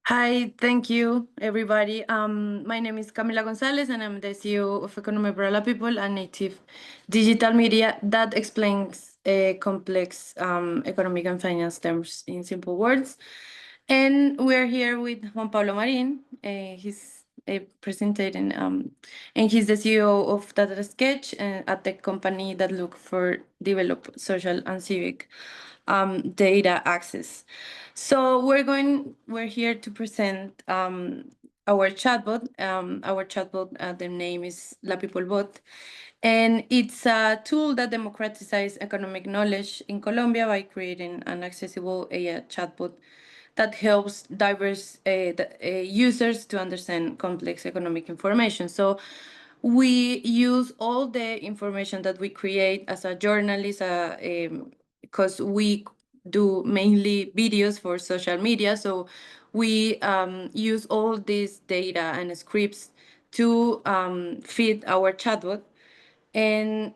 Hi, thank you, everybody. My name is Camila Gonzalez, and I'm the CEO of Economi for All People, a native digital media that explains complex economic and finance terms in simple words. And we're here with Juan Pablo Marin. He's presenting, and he's the CEO of Data Sketch, a tech company that look for develop social and civic data access. So we're here to present our chatbot. The name is La People Bot, and it's a tool that democratizes economic knowledge in Colombia by creating an accessible AI chatbot that helps diverse users to understand complex economic information. So we use all the information that we create as a journalist, because we do mainly videos for social media. So we use all this data and scripts to feed our chatbot, and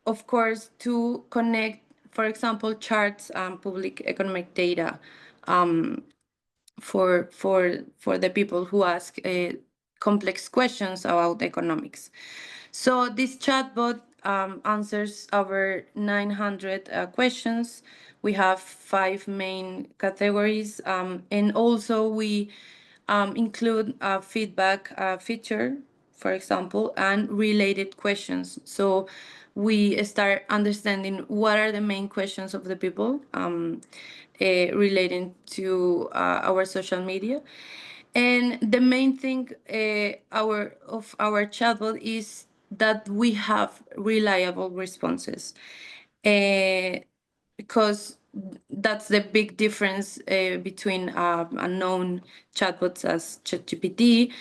of course to connect, for example, charts and public economic data for the people who ask complex questions about economics. So this chatbot answers over 900 questions. We have 5 main categories, and also we include a feedback feature, for example, and related questions. So we start understanding what are the main questions of the people relating to our social media. And the main thing of our chatbot is that we have reliable responses, because that's the big difference between unknown chatbots as ChatGPT,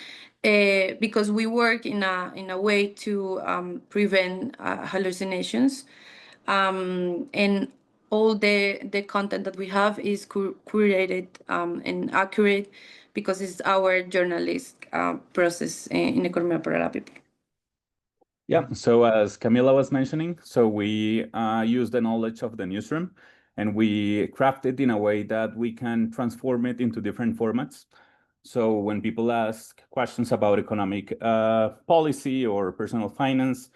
because we work in a way to prevent hallucinations, and all the content that we have is curated and accurate, because it's our journalist process in Economi para la People. Yeah, so as Camila was mentioning, so we use the knowledge of the newsroom, and we craft it in a way that we can transform it into different formats. So when people ask questions about economic policy or personal finance,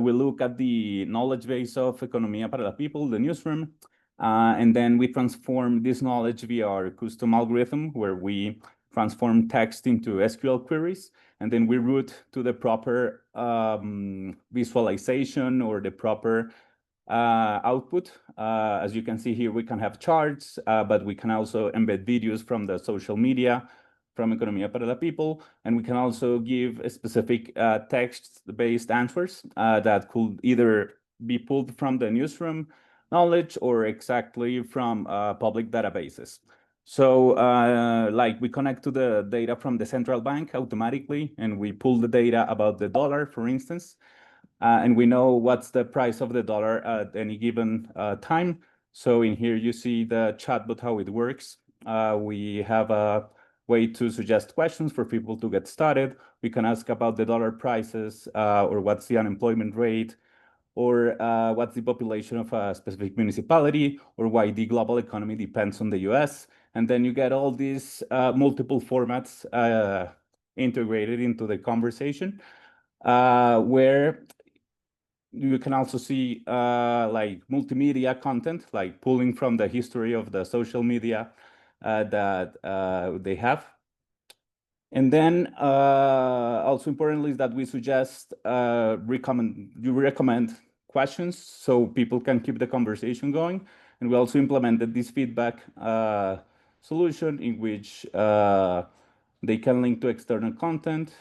we look at the knowledge base of Economía para la People, the newsroom, and then we transform this knowledge via our custom algorithm, where we transform text into SQL queries, and then we route to the proper visualization or the proper output. As you can see here, we can have charts, but we can also embed videos from the social media, from Economía para la People, and we can also give specific text-based answers that could either be pulled from the newsroom knowledge or exactly from public databases. So like we connect to the data from the central bank automatically, and we pull the data about the dollar, for instance, and we know what's the price of the dollar at any given time. So in here, you see the chatbot, how it works. We have a way to suggest questions for people to get started. We can ask about the dollar prices, or what's the unemployment rate, or what's the population of a specific municipality, or why the global economy depends on the US. And then you get all these multiple formats integrated into the conversation, where you can also see like multimedia content, like pulling from the history of the social media that they have. And then also importantly is that we suggest recommend questions so people can keep the conversation going. And we also implemented this feedback solution in which they can link to external content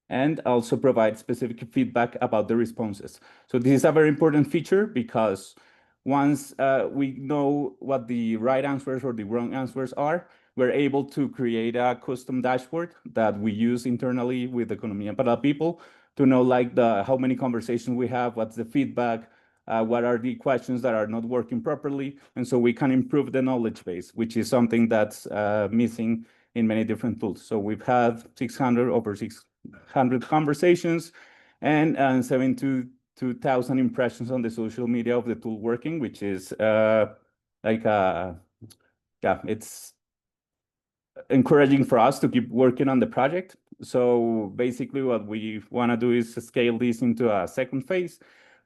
and also provide specific feedback about the responses. So this is a very important feature, because once we know what the right answers or the wrong answers are, we're able to create a custom dashboard that we use internally with Economía para People to know like how many conversations we have, what's the feedback, what are the questions that are not working properly. And so we can improve the knowledge base, which is something that's missing in many different tools. So we've had over 600 conversations and 72,000 impressions on the social media of the tool working, which is yeah, it's encouraging for us to keep working on the project. So basically what we want to do is scale this into a second phase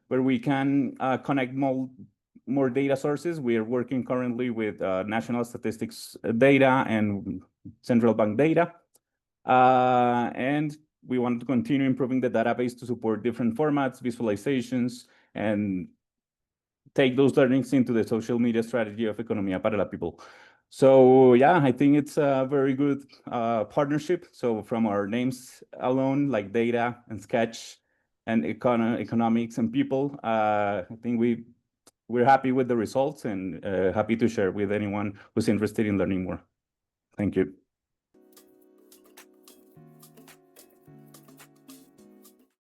where we can connect more data sources. We are working currently with national statistics data and central bank data. And we want to continue improving the database to support different formats, visualizations, and take those learnings into the social media strategy of Economía para la People. So yeah, I think it's a very good partnership. So from our names alone, like data and sketch and economics and people, I think we're happy with the results and happy to share with anyone who's interested in learning more. Thank you.